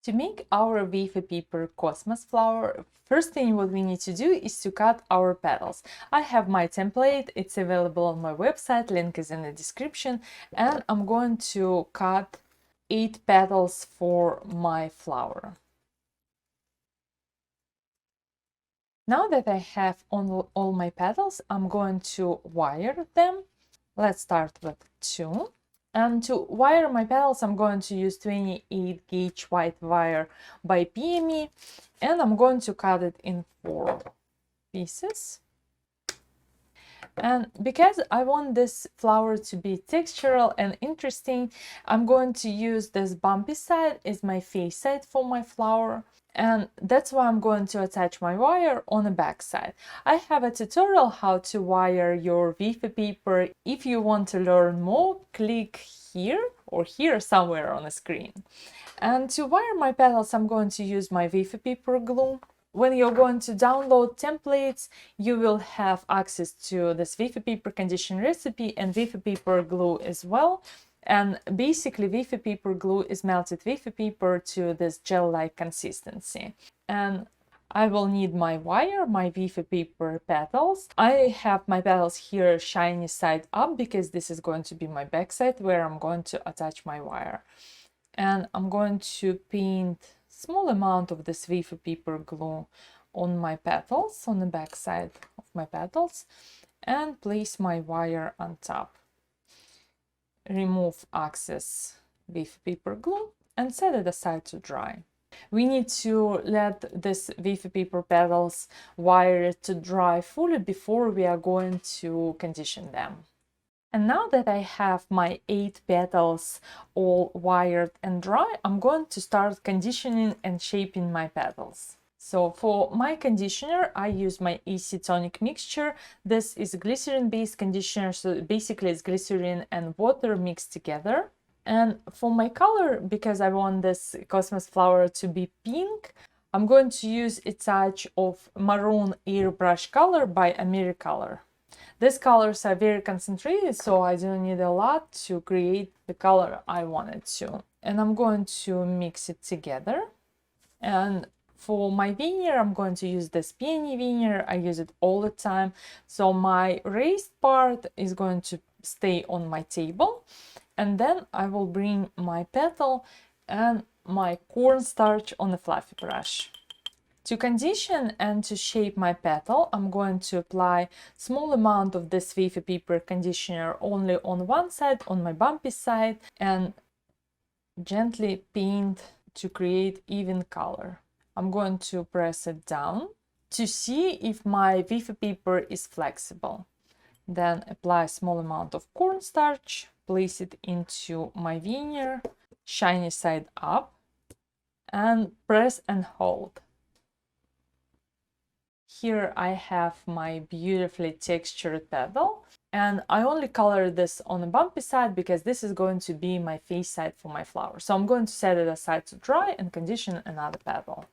To make our Wafer Paper Cosmos flower, first thing what we need to do is to cut our petals. I have my template, it's available on my website, link is in the description, and I'm going to cut 8 petals for my flower. Now that I have all my petals, I'm going to wire them. Let's start with 2. And to wire my petals, I'm going to use 28 gauge white wire by Peony, and I'm going to cut it in 4 pieces. And because I want this flower to be textural and interesting, I'm going to use this bumpy side as my face side for my flower. And that's why I'm going to attach my wire on the back side. I have a tutorial how to wire your Wafer paper. If you want to learn more, click here or here somewhere on the screen. And to wire my petals, I'm going to use my Wafer paper glue. When you're going to download templates, you will have access to this Wafer paper condition recipe and Wafer paper glue as well. And basically, Wafer paper glue is melted wafer paper to this gel-like consistency. And I will need my wire, my Wafer paper petals. I have my petals here shiny side up because this is going to be my back side where I'm going to attach my wire. And I'm going to paint small amount of this Wafer paper glue on my petals, on the back side of my petals, and place my wire on top. Remove excess Wafer paper glue and set it aside to dry. We need to let this Wafer paper petals wire to dry fully before we are going to condition them. And now that I have my 8 petals all wired and dry, I'm going to start conditioning and shaping my petals. So for my conditioner, I use my AC Tonic mixture. This is a glycerin-based conditioner, so basically it's glycerin and water mixed together. And for my color, because I want this Cosmos flower to be pink, I'm going to use a touch of Maroon Airbrush color by Americolor. These colors are very concentrated, so I don't need a lot to create the color I wanted to. And I'm going to mix it together. And for my veneer, I'm going to use this Peony veneer. I use it all the time. So my raised part is going to stay on my table. And then I will bring my petal and my cornstarch on the fluffy brush. To condition and to shape my petal, I'm going to apply small amount of this Wafer paper conditioner only on one side, on my bumpy side, and gently paint to create even color. I'm going to press it down to see if my Wafer paper is flexible. Then apply a small amount of cornstarch, place it into my veneer, shiny side up, and press and hold. Here I have my beautifully textured petal, and I only color this on the bumpy side because this is going to be my face side for my flower. So I'm going to set it aside to dry and condition another petal.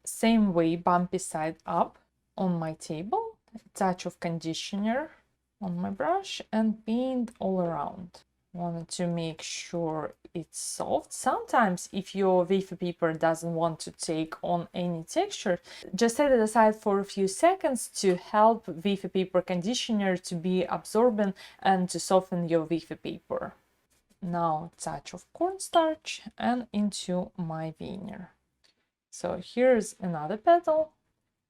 Same way, bumpy side up on my table, touch of conditioner on my brush, and paint all around. Wanted to make sure it's soft. Sometimes if your Wafer paper doesn't want to take on any texture, just set it aside for a few seconds to help Wafer paper conditioner to be absorbent and to soften your Wafer paper. Now touch of cornstarch and into my veneer. So here's another petal.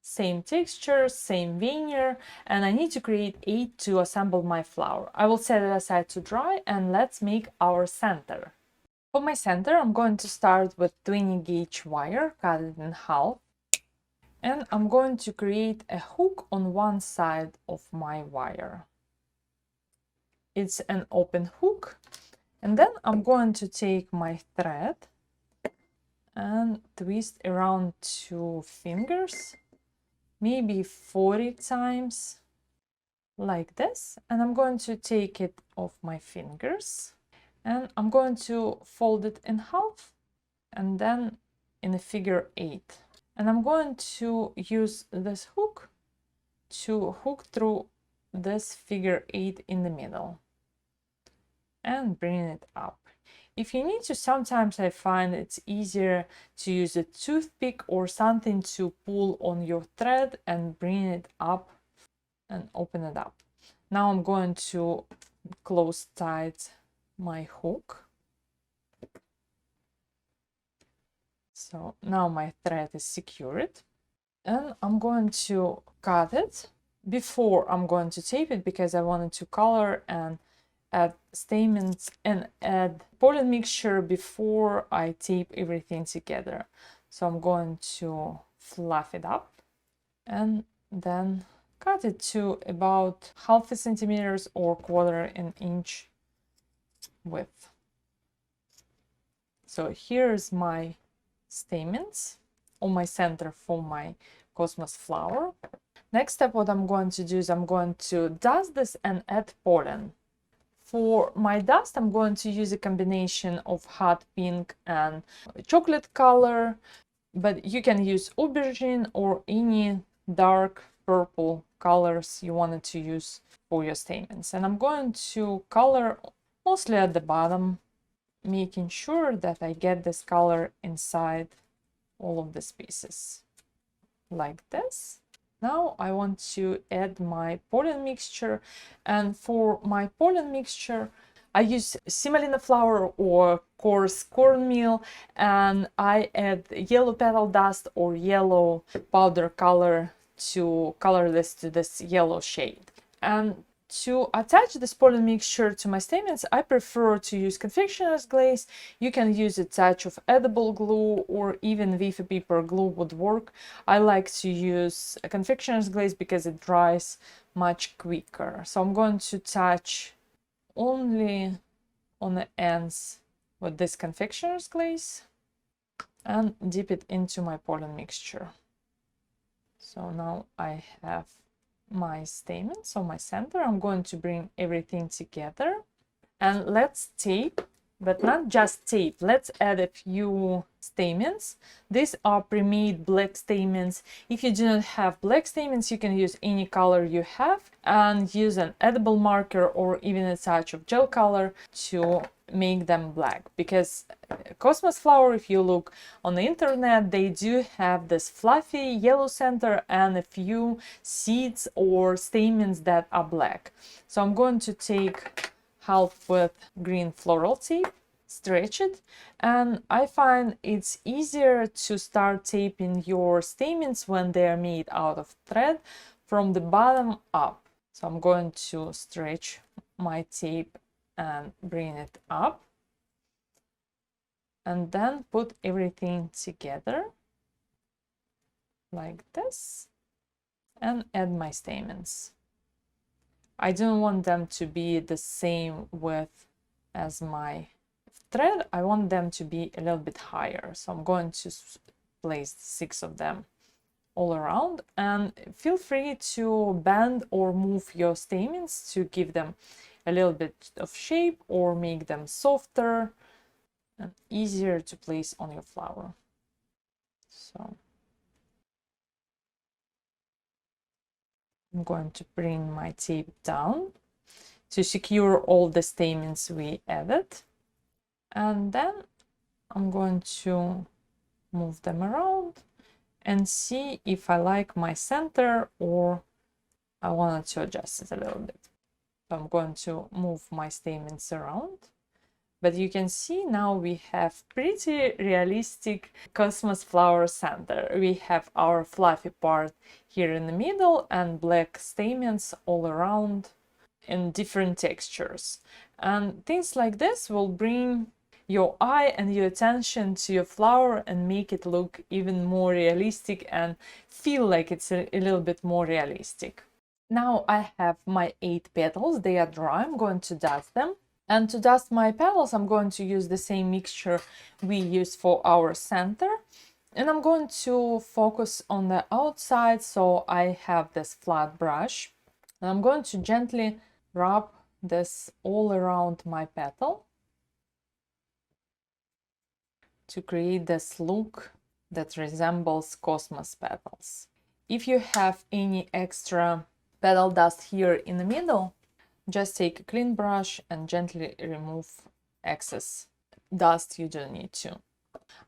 Same texture, same veneer, and I need to create 8 to assemble my flower. I will set it aside to dry, and let's make our center. For my center, I'm going to start with 20 gauge wire, cut it in half, and I'm going to create a hook on one side of my wire. It's an open hook, and then I'm going to take my thread and twist around 2 fingers, maybe 40 times, like this, and I'm going to take it off my fingers, and I'm going to fold it in half and then in a figure 8. And I'm going to use this hook to hook through this figure 8 in the middle and bring it up. If you need to, sometimes I find it's easier to use a toothpick or something to pull on your thread and bring it up and open it up. Now I'm going to close tight my hook. So now my thread is secured, and I'm going to cut it before I'm going to tape it, because I wanted to color and add stamens and add pollen mixture before I tape everything together. So I'm going to fluff it up and then cut it to about 0.5 centimeters or 1/4 inch width. So here's my stamens on my center for my cosmos flower. Next step, what I'm going to do is I'm going to dust this and add pollen. For my dust, I'm going to use a combination of hot pink and chocolate color, but you can use aubergine or any dark purple colors you wanted to use for your stamens. And I'm going to color mostly at the bottom, making sure that I get this color inside all of these pieces, like this. Now I want to add my pollen mixture, and for my pollen mixture I use semolina flour or coarse cornmeal, and I add yellow petal dust or yellow powder color to color this to this yellow shade. And to attach this pollen mixture to my stamens, I prefer to use confectioner's glaze. You can use a touch of edible glue, or even wafer paper glue would work. I like to use a confectioner's glaze because it dries much quicker. So I'm going to touch only on the ends with this confectioner's glaze and dip it into my pollen mixture. So now I have my stamens on my center. I'm going to bring everything together and let's tape, but not just tape. Let's add a few stamens. These are pre-made black stamens. If you do not have black stamens, you can use any color you have and use an edible marker or even a touch of gel color to make them black, because cosmos flower, if you look on the internet, they do have this fluffy yellow center and a few seeds or stamens that are black. So I'm going to take half with green floral tape, stretch it, and I find it's easier to start taping your stamens when they're made out of thread from the bottom up. So I'm going to stretch my tape and bring it up, and then put everything together like this and add my stamens. I don't want them to be the same width as my thread. I want them to be a little bit higher. So I'm going to place 6 of them all around, and feel free to bend or move your stamens to give them a little bit of shape or make them softer and easier to place on your flower. So I'm going to bring my tape down to secure all the stamens we added, and then I'm going to move them around and see if I like my center or I wanted to adjust it a little bit. So I'm going to move my stamens around, but you can see now we have pretty realistic cosmos flower center. We have our fluffy part here in the middle and black stamens all around in different textures. And things like this will bring your eye and your attention to your flower and make it look even more realistic and feel like it's a little bit more realistic. Now I have my 8 petals. They are dry. I'm going to dust them. And to dust my petals, I'm going to use the same mixture we use for our center. And I'm going to focus on the outside, so I have this flat brush. And I'm going to gently rub this all around my petal to create this look that resembles cosmos petals. If you have any extra petal dust here in the middle, just take a clean brush and gently remove excess dust, you don't need to.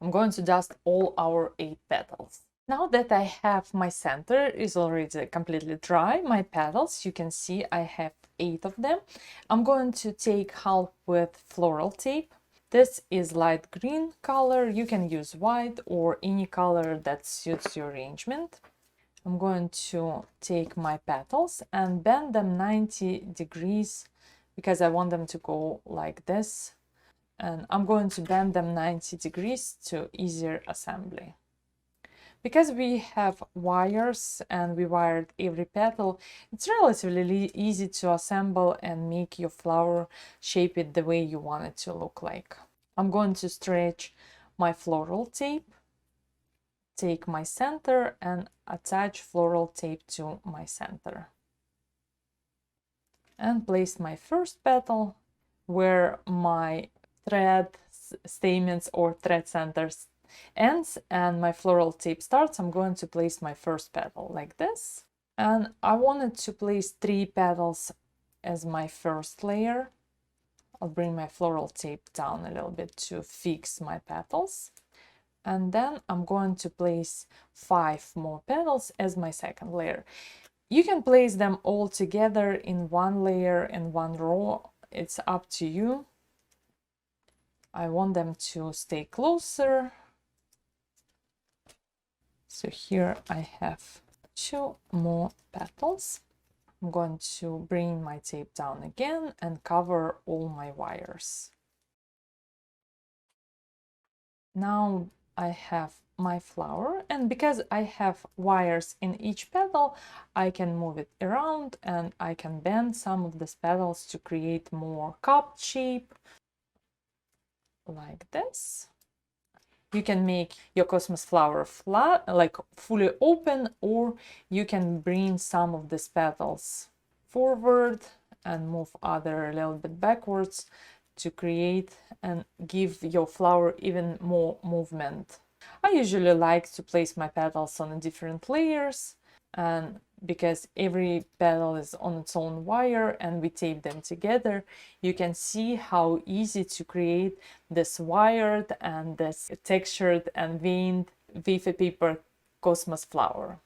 I'm going to dust all our 8 petals. Now that I have my center is already completely dry, my petals, you can see I have 8 of them. I'm going to take half with floral tape. This is light green color. You can use white or any color that suits your arrangement. I'm going to take my petals and bend them 90 degrees because I want them to go like this. And I'm going to bend them 90 degrees to easier assembly. Because we have wires and we wired every petal, it's relatively easy to assemble and make your flower, shape it the way you want it to look like. I'm going to stretch my floral tape, take my center and attach floral tape to my center. And place my first petal where my thread stamens or thread centers ends and my floral tape starts. I'm going to place my first petal like this. And I wanted to place 3 petals as my first layer. I'll bring my floral tape down a little bit to fix my petals. And then I'm going to place 5 more petals as my second layer. You can place them all together in one layer in one row. It's up to you. I want them to stay closer. So here I have 2 more petals. I'm going to bring my tape down again and cover all my wires. Now I have my flower, and because I have wires in each petal, I can move it around and I can bend some of these petals to create more cup shape like this. You can make your Cosmos flower flat, like fully open, or you can bring some of these petals forward and move other a little bit backwards to create and give your flower even more movement. I usually like to place my petals on different layers, and because every petal is on its own wire and we tape them together, you can see how easy to create this wired and this textured and veined wafer paper Cosmos flower.